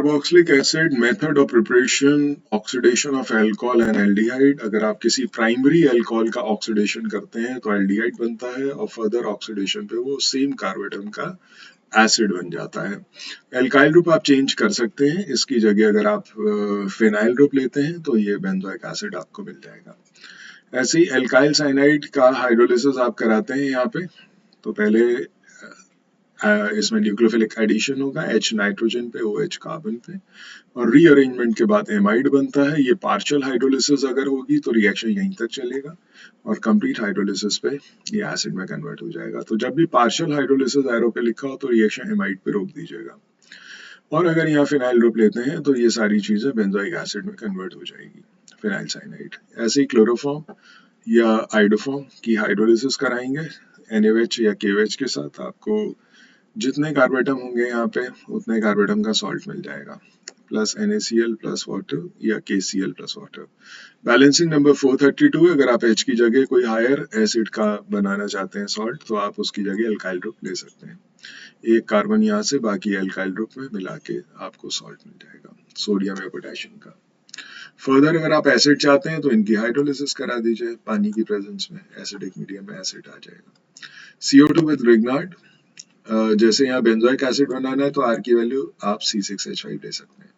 Carboxylic acid method of preparation oxidation of alcohol and aldehyde. अगर आप किसी primary alcohol का ऑक्सीडेशन करते हैं तो एल्डिहाइड बनता है और फर्दर ऑक्सीडेशन पे वो सेम कार्बोएटम का एसिड बन जाता है। एल्काइल ग्रुप आप चेंज कर सकते हैं, इसकी जगह अगर आप फिनाइल ग्रुप लेते हैं तो ये बेंजोइक एसिड आपको मिल जाएगा। ऐसे ही एल्काइल साइनाइड का हाइड्रोलिसिस आप कराते हैं यहाँ पे, तो पहले इसमें न्यूक्लियोफिलिक एडिशन होगा H नाइट्रोजन पे OH कार्बन पे, और रीअरेंजमेंट के बाद एमाइड बनता है। ये पार्शियल हाइड्रोलिसिस अगर होगी तो रिएक्शन यहीं तक चलेगा और कंप्लीट हाइड्रोलिसिस पे ये एसिड में कन्वर्ट हो जाएगा। तो जब भी पार्शियल हाइड्रोलिसिस एरो पे लिखा हो तो रिएक्शन एमाइड पे रोक दीजिएगा, और अगर यहाँ फिनाइल ग्रुप लेते हैं तो ये सारी चीजें बेंजोइक एसिड में कन्वर्ट हो जाएगी, फिनाइल साइनाइड। ऐसे ही क्लोरोफॉर्म या आइडोफॉर्म की हाइड्रोलिसिस कराएंगे NaOH या KOH के साथ। आपको जितने कार्बोएटम होंगे यहाँ पे उतने कार्बोएटम का सॉल्ट मिल जाएगा, प्लस NaCl प्लस वाटर या KCl plus water. Balancing number 432। अगर आप H की जगह कोई हायर एसिड का बनाना चाहते हैं सॉल्ट तो आप उसकी जगह अल्काइल ग्रुप ले सकते हैं। एक कार्बन यहाँ से बाकी अल्काइल ग्रुप में मिला के आपको सॉल्ट मिल जाएगा सोडियम या पोटेशियम का। फर्दर अगर आप एसिड चाहते हैं तो इनकी हाइड्रोलिसिस करा दीजिए, पानी की प्रेजेंस में एसिडिक मीडियम में एसिड आ जाएगा। CO2 with Grignard. जैसे यहाँ बेंजोइक एसिड बनाना है तो R की वैल्यू आप C6H5 ले सकते हैं।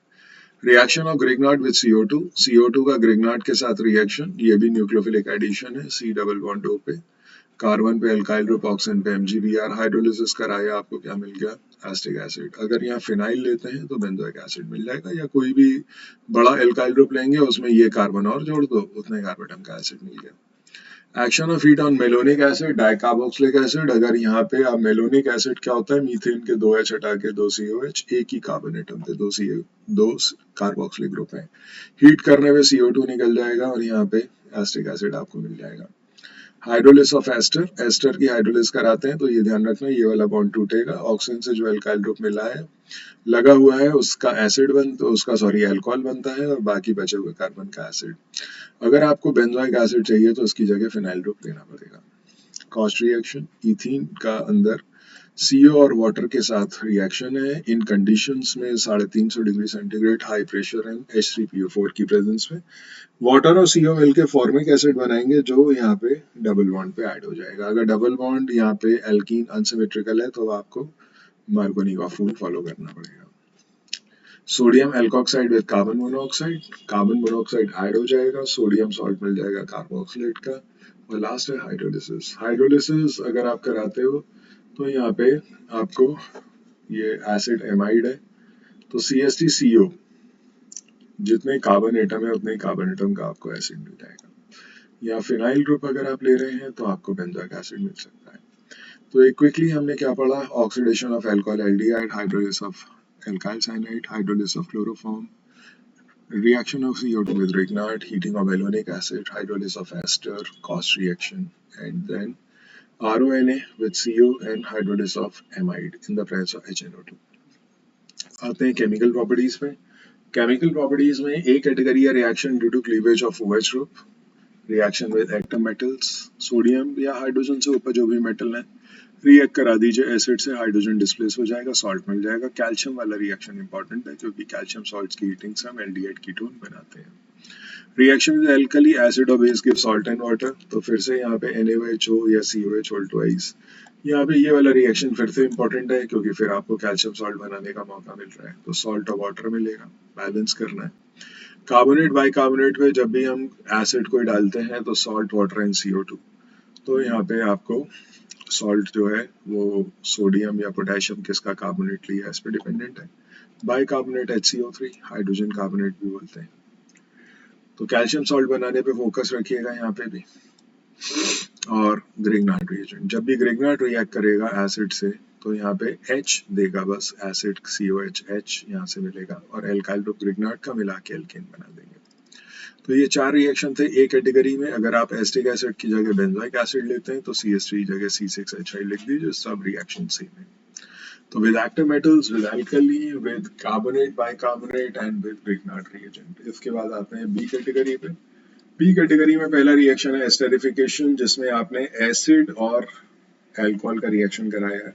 Reaction of Grignard with CO2। CO2 का ग्रिग्नार्ड के साथ रिएक्शन, ये भी न्यूक्लियोफिलिक एडिशन है, C डबल बॉन्ड O पे, कार्बन पे अल्काइल ग्रुप, ऑक्सीजन पे MgBr। हाइड्रोलिसिस कराया, आपको क्या मिल गया? Acetic acid. अगर यहाँ फिनाइल लेते हैं तो बेंजोइक एसिड मिल जाएगा, या कोई भी बड़ा अल्काइल ग्रुप लेंगे उसमें ये कार्बन और जोड़ दो, उतने कार्बोएटम का एसिड मिल गया। Action of heat on malonic acid, dicarboxylic acid. अगर यहाँ पे आप मेलोनिक एसिड क्या होता है, मीथेन के 2H हटा के 2 COH, एक ही कार्बन एटम पे 2 कार्बोक्सिलिक ग्रुप है। हीट करने पे CO2 निकल जाएगा और यहाँ पे एसिटिक एसिड आपको मिल जाएगा। Hydrolysis of ester. एस्टर की हाइड्रोलिस कराते हैं तो ये ध्यान रखना, ये वाला बॉन्ड टूटेगा, ऑक्सीजन से जो अल्काइल ग्रुप मिला है लगा हुआ है उसका एसिड अल्कोहल बनता है और बाकी बचे हुए कार्बन का एसिड। अगर आपको बेंजोइक एसिड चाहिए तो इसकी जगह फिनाइल ग्रुप लेना पड़ेगा। कॉस्ट रिएक्शन, इथीन का अंदर CO और वाटर के साथ रिएक्शन है, इन कंडीशंस में 350 degree centigrade high pressure and H3PO4 की प्रेजेंस में वाटर और CO मिलकर फॉर्मिक एसिड बनाएंगे जो यहाँ पे डबल बॉन्ड पे ऐड हो जाएगा। अगर डबल बॉन्ड यहाँ पे एल्कीन अनसिमेट्रिकल है तो आपको मार्कोनी का रूल फॉलो करना पड़ेगा। Sodium alkoxide with carbon monoxide add हो जाएगा, सोडियम सॉल्ट मिल जाएगा कार्बोक्सिलेट का। और लास्ट है हाइड्रोलिसिस। हाइड्रोलिसिस अगर आप कराते हो तो यहाँ पे आपको ये एसिड एमाइड है तो CH3CO, जितने कार्बन एटम है उतने कार्बन एटम का आपको एसिड मिल जाएगा। या फिनाइल ग्रुप अगर आप ले रहे हैं तो आपको बेंजोइक एसिड मिल सकता है। तो एक क्विकली हमने क्या पढ़ा, oxidation of alcohol aldehyde, hydrolysis of alkyl cyanide, hydrolysis of chloroform, reaction of CO2 with Grignard, heating of malonic acid, hydrolysis of ester, cost reaction, and then RONA with CO and hydrolysis of amide in the presence of HNO2. आते हैं chemical properties में। Chemical properties में एक category है reaction due to cleavage of OH group, reaction with atom metals, sodium या hydrogen से ऊपर जो भी मेटल है रिएक्ट करा दीजिए, एसिड से हाइड्रोजन डिस्प्लेस हो जाएगा, सॉल्ट मिल जाएगा। कैल्शियम वाला रिएक्शन इंपॉर्टेंट है क्योंकि कैल्शियम सॉल्ट्स की हीटिंग से हम एल्डिहाइड कीटोन बनाते हैं। रिएक्शन विद एल्कली, एसिड और base give salt and water, तो फिर से यहाँ पे NaOH या COH होल ट्वाइस। यहाँ पे ये वाला रिएक्शन फिर से इंपॉर्टेंट है क्योंकि फिर आपको कैल्शियम सॉल्ट बनाने का मौका मिल रहा है, तो सॉल्ट और वाटर मिलेगा, बैलेंस करना है। कार्बोनेट बाइकार्बोनेट में जब भी हम एसिड को डालते हैं तो सॉल्ट वाटर एंड CO2, तो यहाँ पे आपको सॉल्ट जो है वो सोडियम या पोटेशियम किसका कार्बोनेट लिया है इस पर डिपेंडेंट है। बाइकार्बोनेट HCO3, हाइड्रोजन कार्बोनेट भी बोलते हैं। तो कैल्शियम सॉल्ट बनाने पे फोकस रखिएगा यहाँ पे भी। और ग्रिग्नार्ड रिएजेंट, जब भी ग्रिग्नार्ड रिएक्ट करेगा एसिड से तो यहाँ पे H देगा, बस एसिड COH H यहाँ से मिलेगा और एल्काइल ग्रुप ग्रिग्नार्ड का मिला के एल्केन बना देंगे। तो ये 4 रिएक्शन थे एक कैटेगरी में। अगर आप एसिटिक एसिड की जगह बेंजोइक एसिड लेते हैं तो CH3 जगह C6H5 लिख दीजिए, सब रिएक्शन सेम है। तो with active metals, with alkali, with carbonate bicarbonate and with Grignard reagent. इसके बाद आते हैं बी कैटेगरी पे। बी कैटेगरी में पहला रिएक्शन है एस्टेरिफिकेशन, जिसमें आपने एसिड और अल्कोहल का रिएक्शन कराया है।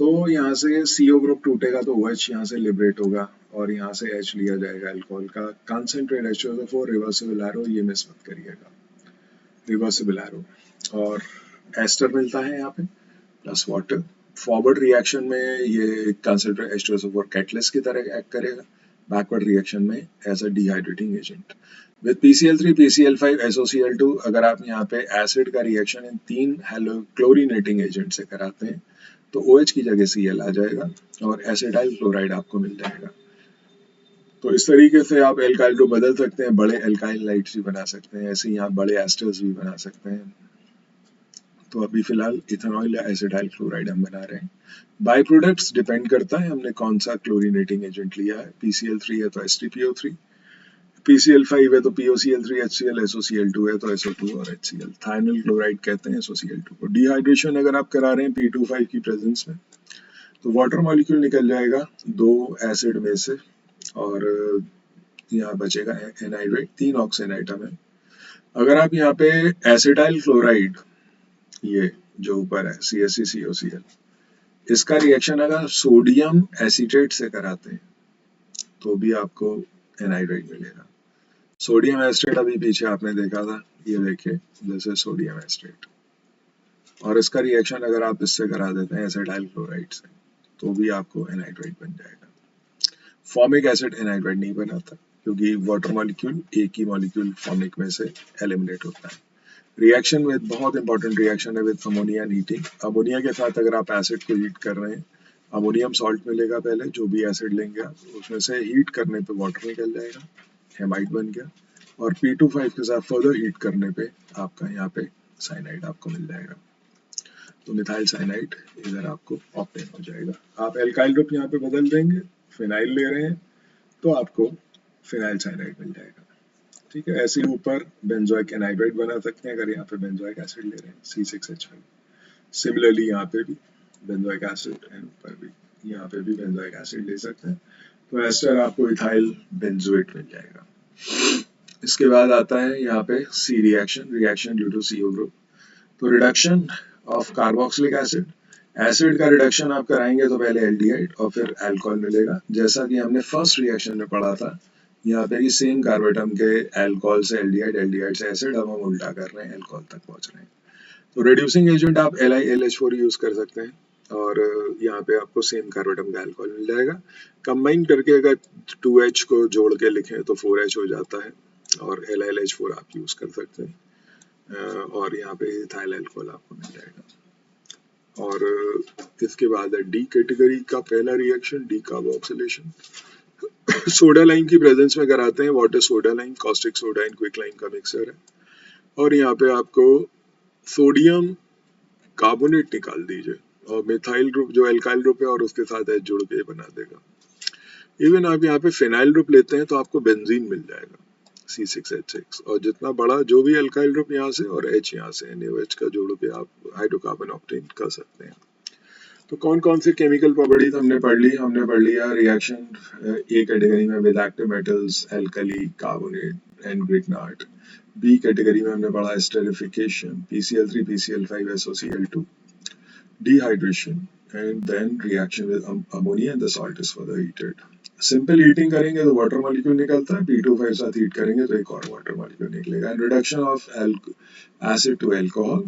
तो यहाँ से CO ग्रुप टूटेगा तो OH यहाँ से लिबरेट होगा और यहाँ से H लिया जाएगा अल्कोहल का। कंसंट्रेट H2SO4 रिवर्सिबल एरो, ये मिस मत करिएगा, रिवर्सिबल एरो। और एस्टर मिलता है यहाँ पे प्लस वाटर। फॉरवर्ड रिएक्शन में ये कंसंट्रेट H2SO4 कैटलिस्ट की तरह एक्ट करेगा, बैकवर्ड रिएक्शन में as a dehydrating agent. With PCl3 PCl5 SOCl2, अगर आप यहाँ पे एसिड का रिएक्शन इन 3 क्लोरीनेटिंग एजेंट से कराते हैं तो OH की जगह Cl आ जाएगा और एसिटाइल क्लोराइड आपको मिल जाएगा। तो इस तरीके से आप एल्काइल ग्रुप बदल सकते हैं, बड़े एल्काइल लाइट्स भी बना सकते हैं, ऐसे ही आप बड़े एस्टर्स भी बना सकते हैं। तो अभी फिलहाल इथेनॉल या एसिटाइल क्लोराइड हम बना रहे हैं। बाय प्रोडक्ट्स डिपेंड करता है हमने कौन सा क्लोरीनेटिंग एजेंट लिया है। PCl3 है तो H3PO3, PCl5 है तो POCl3, HCl, SOCl2 है तो SO2 और HCl। थाइनल क्लोराइड कहते हैं SOCl2 को। डिहाइड्रेशन अगर आप करा रहे हैं P25 की प्रेजेंस में तो वाटर मॉलिक्यूल निकल जाएगा 2 एसिड में से और यहाँ बचेगा एनहाइड्रेट, 3 ऑक्सीजन आइटम है। अगर आप यहाँ पे एसिटाइल क्लोराइड, ये जो ऊपर है CSCCOCl, इसका रिएक्शन अगर सोडियम एसीटेट से कराते हैं तो भी आपको एनहाइड्रेट मिलेगा। सोडियम एसिटेट अभी पीछे आपने देखा था, ये देखिए जैसे सोडियम एसिटेट, और इसका रिएक्शन अगर आप इससे करा देते हैं एसिटाइल क्लोराइड से तो भी आपको एनहाइड्रेट बन जाएगा। फॉर्मिक एसिड एनहाइड्रेट नहीं बनाता क्योंकि वाटर मॉलिक्यूल एक ही मॉलिक्यूल फॉर्मिक में से एलिमिनेट होता है। रिएक्शन में बहुत इंपॉर्टेंट रिएक्शन है with ammonia and heating. Ammonia के साथ अगर आप एसिड को हीट कर रहे हैं, अमोनियम सॉल्ट मिलेगा पहले, जो भी एसिड लेंगे आप उसमें से हीट करने पे वाटर निकल जाएगा, हेमाइड बन गया, और P25 के साथ फर्दर हीट करने पे आपका यहाँ पे साइनाइड आपको मिल जाएगा। तो मिथाइल साइनाइड इधर आपको ऑप्टेन हो जाएगा। आप एल्काइल ग्रुप यहाँ पे बदल देंगे, फिनाइल ले रहे हैं तो आपको फिनाइल साइनाइड मिल जाएगा। ठीक है, ऐसे ही ऊपर बेंजोइक एनाइड्राइड बना सकते हैं अगर यहाँ पे बेंजोइक एसिड ले रहे हैं C6H5। सिमिलरली यहाँ पे भी बेंजोइक एसिड एंड ऊपर भी यहाँ पे भी बेंजोइक एसिड ले सकते हैं। तो एस्टर आपको इथाइल बेंजोएट मिल जाएगा। इसके बाद आता है यहाँ पे C reaction, reaction due to CO group. तो reduction of carboxylic acid, acid का रिडक्शन आप कराएंगे तो पहले एल्डिहाइड और फिर अल्कोहल मिलेगा, जैसा कि हमने फर्स्ट रिएक्शन में पढ़ा था। यहाँ पे कि सेम कार्बोएटम के अल्कोहल से एल्डिहाइड, एल्डिहाइड से एसिड, अब हम उल्टा कर रहे हैं, अल्कोहल तक पहुंच रहे हैं। तो रिड्यूसिंग एजेंट आप LiLH4 यूज कर सकते हैं और यहाँ पे आपको सेम कार्बोएटम का अल्कोहल मिल जाएगा। कंबाइन करके अगर 2H को जोड़ के लिखें तो 4H हो जाता है और LiLH4 आप यूज कर सकते हैं और यहाँ पे इथाइल अल्कोहल आपको मिल जाएगा। और इसके बाद है डी कैटेगरी का पहला reaction, D carboxylation. Soda lime की प्रेजेंस में कराते हैं। Water soda lime, caustic soda and quick lime का मिक्सर है और यहाँ पे आपको सोडियम कार्बोनेट निकाल दीजिए और मिथाइल ग्रुप जो एल्काइल ग्रुप है और उसके साथ H जोड़ के बना देगा। इवन आप यहाँ पे फिनाइल ग्रुप लेते हैं तो आपको बेंजीन मिल जाएगा C6H6, और जितना बड़ा जो भी एल्काइल ग्रुप यहाँ से और H यहाँ से NaOH का जोड़ के आप हाइड्रोकार्बन ऑब्टेन कर सकते हैं। तो कौन कौन से केमिकल प्रॉपर्टीज हमने पढ़ ली? हमने पढ़ लिया रिएक्शन ए कैटेगरी में with active metals, alkali, carbonate and Grignard. B category में हमने पढ़ा esterification, PCl3 PCl5 SOCl2, dehydration, and then reaction with ammonia and the salt is further heated. Simple heating करेंगे तो वाटर मॉलिक्यूल निकलता है, P25 साथ heat करेंगे तो एक और वाटर मॉलिक्यूल निकलेगा। And reduction of acid to alcohol,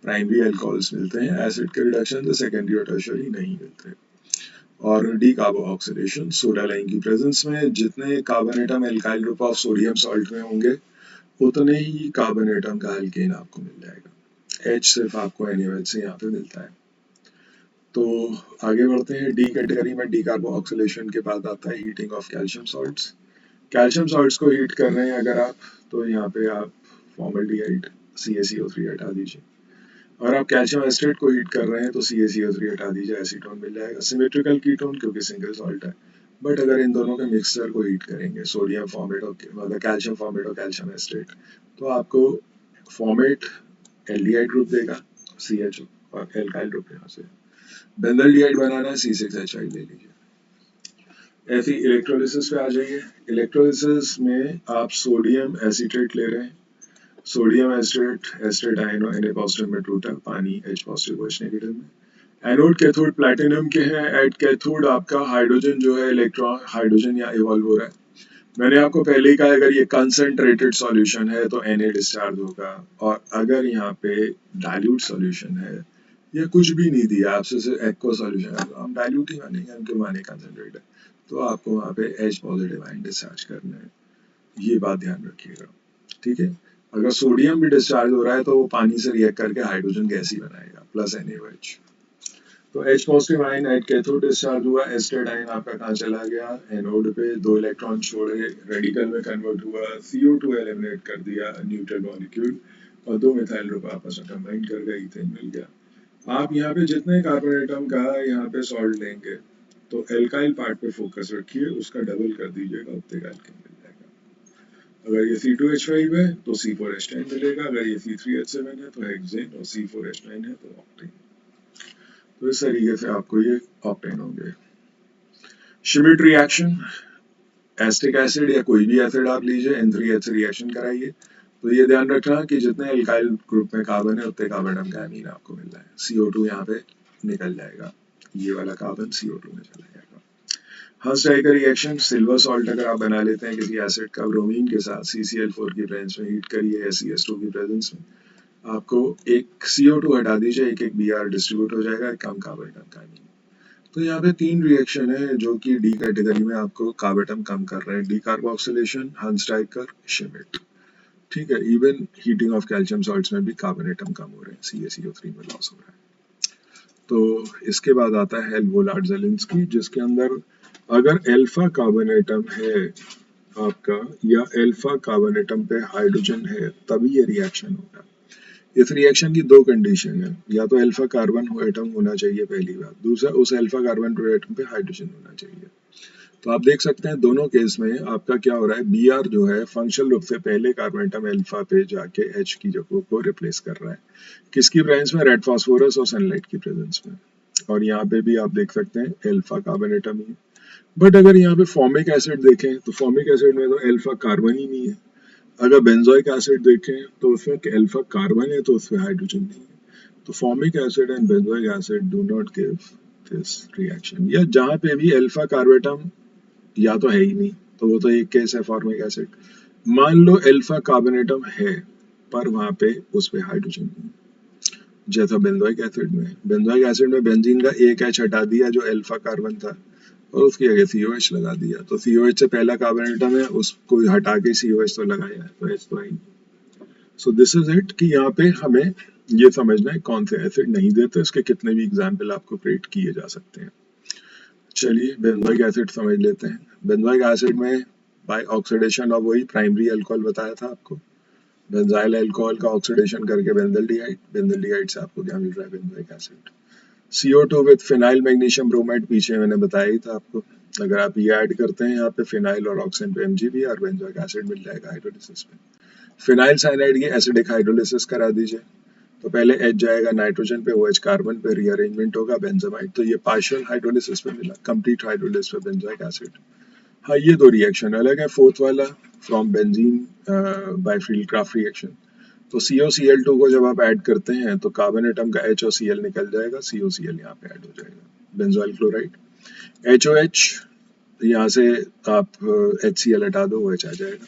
primary alcohols मिलते हैं, एसिड के रिडक्शन से सेकेंडरी और टर्शियरी नहीं मिलते। और डी कार्बोऑक्सीडेशन, सोडा लाइम की प्रेजेंस में जितने carbon atom alkyl group of sodium salt में होंगे उतने ही कार्बन एटम का एल्केन आपको मिल जाएगा। H सिर्फ आपको NaOH से यहाँ पे मिलता है। तो आगे बढ़ते हैं। डी कैटेगरी में डी कार्बोऑक्सिलेशन के बाद आता है heating of calcium salts. Calcium salts को हीट कर रहे हैं अगर आप, तो यहाँ पे आप फॉर्मल्डिहाइड CaCO3 हटा दीजिए। अगर आप कैल्शियम एसिटेट को हीट कर रहे हैं तो CaCO3 हटा दीजिए, एसीटोन मिल जाएगा। सिमेट्रिकल कीटोन क्योंकि सिंगल सॉल्ट है। बट अगर इन दोनों के मिक्सचर को हीट करेंगे, सोडियम फॉर्मेट और मतलब कैल्शियम फॉर्मेट और कैल्शियम एसिटेट, तो आपको फॉर्मेट एल्डिहाइड ग्रुप देगा CHO और एल्काइल ग्रुप यहाँ से। बेंजल्डिहाइड बनाना है C6H5 ले लीजिए। ऐसे इलेक्ट्रोलिसिस पे आ जाइए। इलेक्ट्रोलिसिस में आप सोडियम एसीटेट ले रहे हैं, sodium acetate acetate ion Na positive में टूटा, पानी H पॉजिटिव OH नेगेटिव में। एनोड कैथोड प्लैटिनम के हैं, एट कैथोड आपका हाइड्रोजन जो है इलेक्ट्रॉन हाइड्रोजन या इवॉल्व हो रहा है। मैंने आपको पहले ही कहा अगर ये कंसंट्रेटेड सॉल्यूशन है तो Na डिस्चार्ज होगा, और अगर यहाँ पे डाइल्यूट सॉल्यूशन है या कुछ भी नहीं दिया आपसे, सिर्फ एक्वा सॉल्यूशन है, तो हम डाइल्यूट ही मानेंगे, हम क्यों माने कंसंट्रेटेड, तो आपको वहाँ पे H पॉजिटिव आयन डिस्चार्ज करना है, ये बात ध्यान रखिएगा, ठीक है। अगर सोडियम भी डिस्चार्ज हो रहा है तो वो पानी से रिएक्ट करके हाइड्रोजन गैस ही बनाएगा प्लस NaOH। तो H positive ion at cathode discharge हुआ, एस्टेट आयन आपका कहाँ चला गया, एनोड पे 2 इलेक्ट्रॉन छोड़े, रेडिकल में कन्वर्ट हुआ, CO2 एलिमिनेट कर दिया न्यूट्रल मॉलिक्यूल, और 2 मिथाइल ग्रुप आपस में कंबाइन कर गए, इथेन मिल गया। आप यहाँ पे जितने कार्बन एटम का यहाँ पे सॉल्ट लेंगे तो एल्काइल पार्ट पे फोकस रखिए, उसका डबल कर दीजिएगा, उतने का एल्केन मिल जाएगा। अगर ये C2H5 है तो C4H10 मिलेगा, अगर ये C3H7 है तो हेक्सेन, और C4H9 है तो ऑक्टेन। तो इस तरीके से आपको ये ऑक्टेन होंगे। श्मिट रिएक्शन, एसिटिक एसिड या कोई भी एसिड आप लीजिए, N3H से रिएक्शन कराइए, तो ये ध्यान रखना कि जितने एल्काइल ग्रुप में कार्बन है उतने कार्बन एटम का एमीन आपको मिल रहा है, CO2 यहाँ पे निकल जाएगा, ये वाला कार्बन CO2 में चला जाएगा। हर्स्ट डाई का रिएक्शन, सिल्वर सॉल्ट अगर आप बना लेते हैं किसी एसिड का ब्रोमीन के साथ, CCl4 की प्रेजेंस में हीट करिए या CS2 की प्रेजेंस में, आपको एक CO2 हटा दीजिए, एक एक Br डिस्ट्रीब्यूट हो जाएगा, एक कम कार्बन एटम का एमीन। तो यहाँ पे 3 रिएक्शन है जो कि डी कैटेगरी में आपको कार्ब एटम कम कर रहे हैं, डीकार्बोक्सिलेशन, हंस-डाइकर, श्मिट, ठीक है। Even heating of calcium salts में भी कार्बन एटम कम हो रहे हैं, CaCO3 में लॉस हो रहा है। तो इसके बाद आता है हेल्महोल्ट्ज-ज़ेलिंस्की, जिसके अंदर अगर अल्फा कार्बन एटम है आपका या अल्फा कार्बन एटम पे हाइड्रोजन है तभी ये रिएक्शन होगा। इस रिएक्शन की 2 कंडीशन है, या तो अल्फा कार्बन एटम होना चाहिए पहली बात, दूसरा उस अल्फा कार्बन एटम पे हाइड्रोजन होना चाहिए। तो आप देख सकते हैं दोनों केस में आपका क्या हो रहा है, Br जो है फंक्शनल रूप से पहले कार्बन एटम अल्फा पे जाके H की जगह को रिप्लेस कर रहा है, किसकी प्रेजेंस में, रेड फास्फोरस और सनलाइट की प्रेजेंस में, और यहाँ पे भी आप देख सकते हैं alpha carbon atom he. But अगर यहाँ पे फॉर्मिक एसिड देखें तो फॉर्मिक एसिड में तो अल्फा कार्बन ही नहीं है। अगर बेंजोइक एसिड देखें तो उसमें अल्फा कार्बन है तो उसमें हाइड्रोजन नहीं है। तो formic acid and benzoic acid do not give this reaction, या जहाँ पे भी अल्फा कार्बेटम या तो है ही नहीं, तो वो तो एक केस है फॉर्मिक एसिड। मान लो अल्फा कार्बोनेटम है पर वहां पे उस पे हाइड्रोजन नहीं, जैसा बेंजोइक एसिड में बेंजीन का एक H हटा दिया जो अल्फा कार्बन था और उसकी जगह COH लगा दिया, तो COH से पहला कार्बन एटम है उसको हटा के COH तो लगाया है, तो H तो आई। सो दिस इज इट कि यहाँ पे हमें ये समझना है कौन से एसिड नहीं देते, इसके कितने भी एग्जाम्पल आपको क्रिएट किए जा सकते हैं। चलिए बेंजोइक एसिड समझ लेते हैं। बेंजोइक एसिड में बाय ऑक्सीडेशन ऑफ वही प्राइमरी अल्कोहल बताया था आपको, बेंजाइल अल्कोहल का ऑक्सीडेशन करके बेंजल्डिहाइड, बेंजल्डिहाइड से आपको क्या मिल रहा है, benzoic acid. CO2 with phenyl magnesium bromide पीछे मैंने बताया ही था आपको, अगर आप ये ऐड करते हैं यहाँ पे फिनाइल और ऑक्सीजन पे MgB और बेंजोइक एसिड मिल जाएगा हाइड्रोलिसिस पे। फिनाइल साइनाइड की एसिडिक हाइड्रोलिसिस करा दीजिए, तो पहले H जाएगा नाइट्रोजन पे, OH कार्बन पे, रीअरेंजमेंट होगा बेंजामाइड, तो ये पार्शियल हाइड्रोलिसिस पे मिला, कंप्लीट हाइड्रोलिसिस पे बेंजोइक एसिड। हाँ ये 2 रिएक्शन अलग है। फोर्थ वाला फ्रॉम बेंजीन बाय फील्डक्राफ्ट रिएक्शन, तो COCl2 को जब आप ऐड करते हैं तो कार्बन एटम का H और Cl निकल जाएगा, COCl यहाँ पे ऐड हो जाएगा, बेंजोइल क्लोराइड। HOH यहाँ से आप HCl हटा दो, OH आ जाएगा।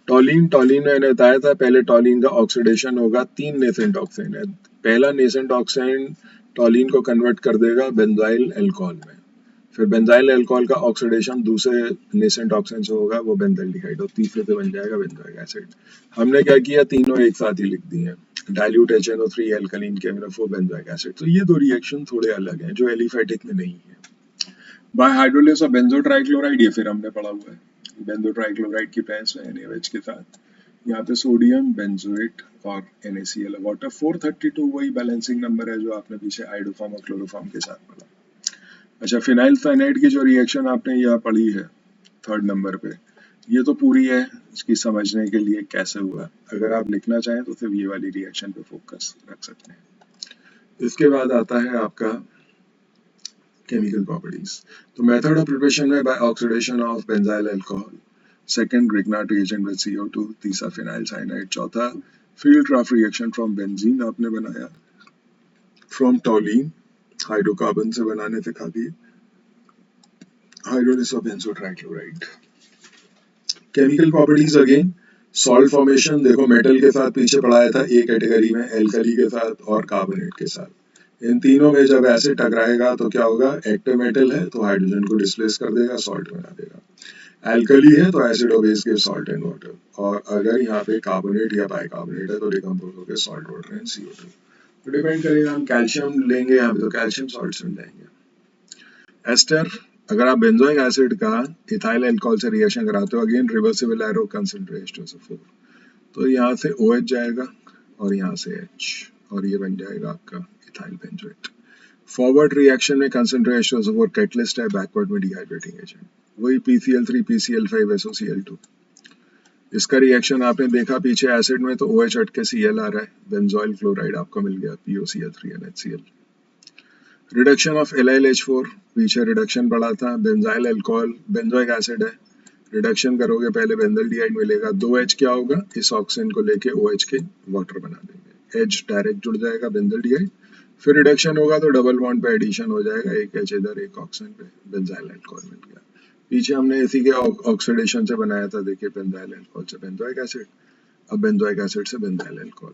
टॉलिन मैंने बताया था पहले, टॉलिन का ऑक्सीडेशन होगा, 3 नेसेंट ऑक्साइड है, पहला नेसेंट ऑक्साइड टॉलिन को कन्वर्ट कर देगा बेंजाइल अल्कोहल में, फिर बेंजाइल अल्कोहल का ऑक्सीडेशन दूसरे नेसेंट ऑक्साइड से होगा, वो बेंजल्डिहाइड, और तीसरे से बन जाएगा बेंजोइक एसिड। हमने क्या किया, तीनों एक साथ ही लिख दिए, dilute HNO3 alkaline KMnO4 benzoic acid. तो ये 2 रिएक्शन थोड़े अलग हैं जो एलिफेटिक में नहीं है। By hydrolysis of benzotrichloride, ये फिर हमने पढ़ा हुआ है, बेंजो ट्राइक्लोराइड की प्रेजेंस में NaOH के साथ, यहाँ पे सोडियम बेंजोएट और NaCl वाटर। 432 वही बैलेंसिंग नंबर है जो आपने पीछे आइडोफॉर्म और क्लोरोफॉर्म के साथ पढ़ा। अच्छा, फिनाइल साइनाइड की जो रिएक्शन आपने यहाँ पढ़ी है 3rd नंबर पे, ये तो पूरी है, इसकी समझने के लिए कैसे हुआ, अगर आप लिखना चाहें तो सिर्फ ये वाली रिएक्शन पे फोकस रख सकते हैं। इसके बाद आता है आपका केमिकल प्रॉपर्टीज। तो मेथड ऑफ प्रिपरेशन में by oxidation of benzyl alcohol, second Grignard reagent with CO2, तीसरा फिनाइल साइनाइड, चौथा फील्डक्राफ्ट रिएक्शन फ्रॉम बेंजीन आपने बनाया, फ्रॉम टॉलिन हाइड्रोकार्बन से बनाने सिखा दिए, hydrolysis of benzotrichloride. Chemical properties again, salt formation देखो मेटल के साथ पीछे पढ़ाया था ए कैटेगरी में, एल्कली के साथ और कार्बोनेट के साथ। इन तीनों में जब एसिड टकराएगा तो क्या होगा, एक्टिव मेटल है तो हाइड्रोजन को डिस्प्लेस कर देगा, सॉल्ट बना देगा। एल्कली है तो एसिड और base give salt and water, और अगर यहाँ पे कार्बोनेट या बाइकार्बोनेट है तो डिकम्पोज होकर सॉल्ट वाटर एंड CO2। तो डिपेंड करेगा, हम कैल्शियम लेंगे यहाँ पे तो कैल्शियम सॉल्ट मिल जाएंगे। एस्टर, अगर आप बेंजोइक एसिड का इथाइल अल्कोहल से रिएक्शन कराते हो, अगेन रिवर्सिबल एरो कंसंट्रेशन से 4, तो यहाँ से OH जाएगा और यहाँ से H, और ये बन जाएगा आपका इथाइल बेंजोएट। फॉरवर्ड रिएक्शन में कंसंट्रेशन ऑफ 4 कैटलिस्ट है, बैकवर्ड में डिहाइड्रेटिंग एजेंट, वही PCl3 PCl5 SOCl2। इसका रिएक्शन आपने देखा पीछे एसिड में तो OH हट के Cl आ रहा है, बेंजोइल क्लोराइड आपको मिल गया POCl3 NaCl। Reduction of LiLH4, पीछे रिडक्शन पड़ा था, बेंजाइल अल्कोहल बेंजोइक एसिड है, रिडक्शन करोगे पहले बेंजल्डिहाइड मिलेगा, 2H क्या होगा, इस ऑक्सीजन को लेके OH के वाटर बना देंगे, H डायरेक्ट जुड़ जाएगा बेंजल्डिहाइड, फिर रिडक्शन होगा तो डबल बॉन्ड पे एडिशन हो जाएगा, एक H इधर एक ऑक्सीजन पे, बेंजाइल अल्कोहल मिल गया। पीछे हमने इसी के ऑक्सीडेशन से बनाया था, देखिए बेंजाइल अल्कोहल से बेंजोइक एसिड, अब बेंजोइक एसिड से बेंजाइल अल्कोहल।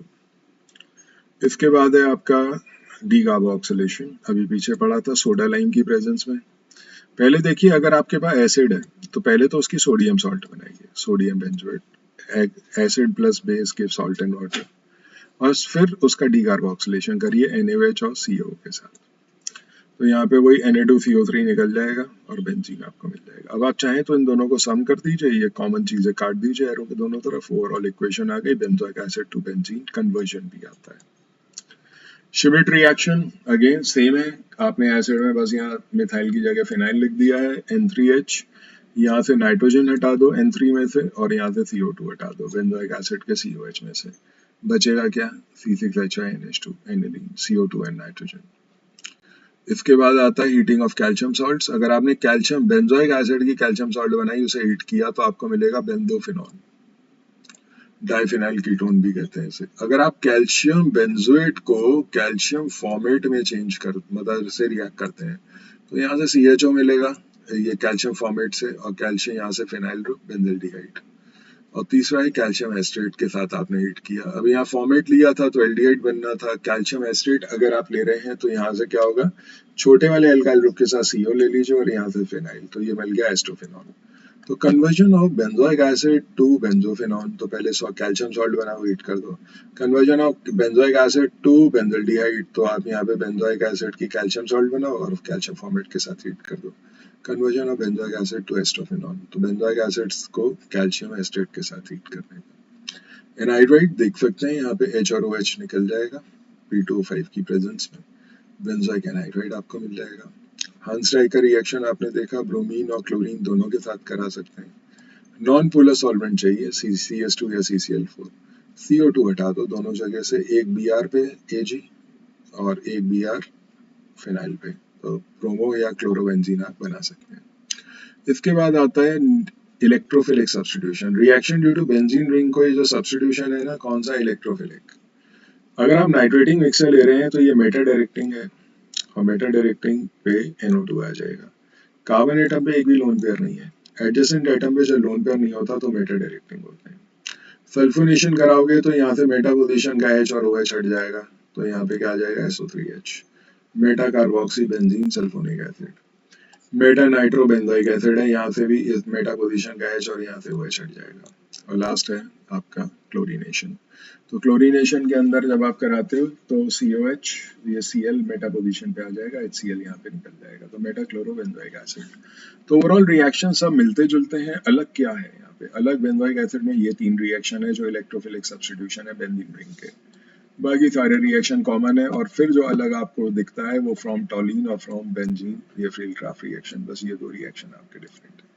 इसके बाद है आपका डी कार्बोक्सिलेशन, अभी पीछे पड़ा था सोडा लाइम की प्रेजेंस में। पहले देखिए अगर आपके पास एसिड है तो पहले तो उसकी सोडियम सॉल्ट बनाइए, sodium benzoate, acid plus base give salt and water, और फिर उसका डी कार्बोक्सिलेशन करिए NaOH और CO के साथ, तो यहाँ पे वही Na2CO3 निकल जाएगा और बेंजीन आपको मिल जाएगा। अब आप चाहें तो इन दोनों को सम कर दीजिए, ये कॉमन चीजें काट दीजिए एरो के दोनों तरफ, ओवरऑल इक्वेशन आ गई, benzoic acid to benzene, conversion भी आता है। शिमिट रिएक्शन अगेन सेम है, आपने एसिड में बस यहाँ मिथाइल की जगह फिनाइल लिख दिया है, N3H, यहाँ से नाइट्रोजन हटा दो N3 में से और यहाँ से CO2 हटा दो बेंजोइक एसिड के COH में से, बचेगा क्या, C6H5NH2 aniline, CO2 and nitrogen. इसके बाद आता है हीटिंग ऑफ कैल्शियम सॉल्ट्स, अगर आपने कैल्शियम बेंजोइक एसिड की कैल्शियम सॉल्ट बनाई, उसे हीट किया तो आपको मिलेगा बेंजोफिनॉल, डाइफिनाइल कीटोन भी कहते हैं इसे। अगर आप कैल्शियम बेंजोएट को कैल्शियम फॉर्मेट में चेंज कर मतलब से रिएक्ट करते हैं तो यहाँ से CHO मिलेगा ये कैल्शियम फॉर्मेट से, और कैल्शियम यहाँ से फिनाइल ग्रुप बेंजल्डिहाइड, और तीसरा है कैल्शियम एस्टेट के साथ आपने हीट किया, अब यहाँ फॉर्मेट लिया था तो एल्डिहाइड बनना था, कैल्शियम एस्टेट अगर आप ले रहे हैं तो यहाँ से क्या होगा, छोटे वाले एल्काइल ग्रुप के साथ CO ले लीजिए और यहाँ से फिनाइल, तो ये मिल गया एस्टोफिनॉल। तो conversion of benzoic acid to benzophenone, तो पहले कैल्शियम सॉल्ट बनाओ हीट कर दो, conversion of benzoic acid to benzaldehyde, तो आप यहाँ पे बेंजोइक एसिड की कैल्शियम सॉल्ट बनाओ और कैल्शियम फॉर्मेट के साथ हीट कर दो, conversion of benzoic acid to acetophenone, तो बेंजोइक एसिड्स को कैल्शियम एस्टेट के साथ हीट करने का। एनहाइड्राइड देख सकते हैं यहाँ पे H और OH निकल जाएगा P2O5 की प्रेजेंस में, बेंजोइक एनहाइड्राइड आपको मिल जाएगा। हांसडाइक का रिएक्शन आपने देखा, ब्रोमीन और क्लोरीन दोनों के साथ करा सकते हैं। नॉन पोलर सॉल्वेंट चाहिए, CS2 या CCl4, CO2 हटा दो दोनों जगह से, एक Br पे Ag और एक Br फिनाइल पे, तो ब्रोमो या क्लोरोबेंजीन आप बना सकते हैं। इसके बाद आता है electrophilic substitution, reaction due to benzene ring को, ये जो सब्स्टिट्यूशन है ना, कौन सा, इलेक्ट्रोफिलिक। अगर आप नाइट्रेटिंग मिक्सर ले रहे हैं तो ये मेटा डायरेक्टिंग है, और मेटा डायरेक्टिंग पे NO2 आ जाएगा, कार्बन एटम पे एक भी लोन पेयर नहीं है, एडजेसेंट एटम पे जब लोन पेयर नहीं होता तो मेटा डायरेक्टिंग होते हैं। सल्फोनेशन कराओगे तो यहाँ से मेटा पोजीशन का H और OH हट जाएगा, तो यहाँ पे क्या आ जाएगा, SO3H, Meta carboxy benzene sulphonic acid, Meta nitro benzoic acid है, यहाँ से भी इस मेटा पोजीशन का H और यहाँ से OH हट जाएगा। और लास्ट है आपका क्लोरीनेशन, तो क्लोरीनेशन के अंदर जब आप कराते हो तो COH ये Cl मेटा पोजीशन पे आ जाएगा, HCl यहाँ पे निकल जाएगा, तो मेटा क्लोरो बेंजोइक एसिड। तो ओवरऑल रिएक्शन सब मिलते जुलते हैं, अलग क्या है यहाँ पे, अलग बेंजोइक एसिड में ये 3 रिएक्शन है जो इलेक्ट्रोफिलिक सब्स्टिट्यूशन है बेंजीन रिंग के, बाकी सारे रिएक्शन कॉमन है, और फिर जो अलग आपको दिखता है वो फ्रॉम टॉलिन और फ्रॉम बेंजीन, ये फील्डक्राफ्ट रिएक्शन, बस ये 2 रिएक्शन आपके डिफरेंट है,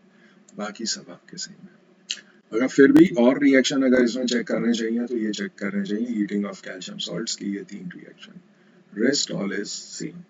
बाकी सब आपके सेम है। अगर फिर भी और रिएक्शन अगर इसमें चेक करने चाहिए तो ये चेक करने चाहिए, हीटिंग ऑफ कैल्शियम सॉल्ट्स की ये 3 reaction, rest all is same.